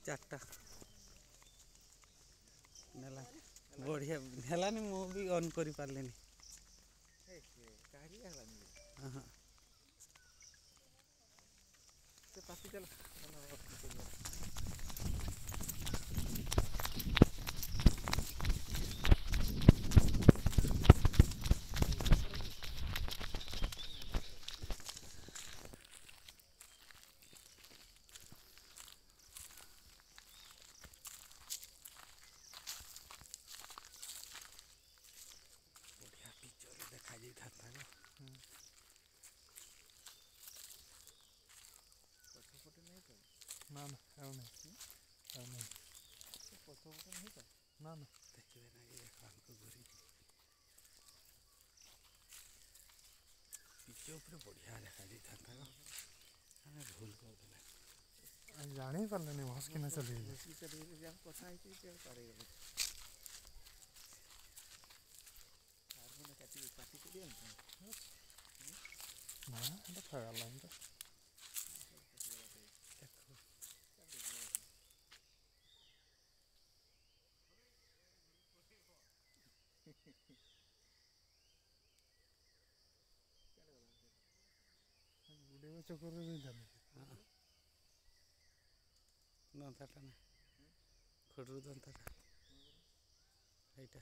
चार्टा नेला बढ़िया हेलानी मु भी ऑन करि पारलेनी हाँ से पाती चल बढ़िया पिक्चर देखा जाई था पछपटे नहीं तो ना ना ଆଉ ନାହିଁ ଆଉ ନାହିଁ पछपटे नहीं तो ନା ନା देखिए ना ये हमको घुरी पिक्चर ऊपर बढ़िया देखा जाई था हमें भूल कर देला ଜାଣି ପାରିଲେନି ଭସ୍କିନା ଚଲେଇଲେ बसी चली जाम कथा है कि पारे गले कार्बन काटी काटी के दिया ନା ଏଟା ଖାଇଗଲା ଏମିତି ବୁଡ଼େଇବା ଚକରରେ ଦେଇଥାନ୍ତି ଦନ୍ତାଟା ନା ଖଡ଼ରୁ ଦନ୍ତାଟା ଏଇଟା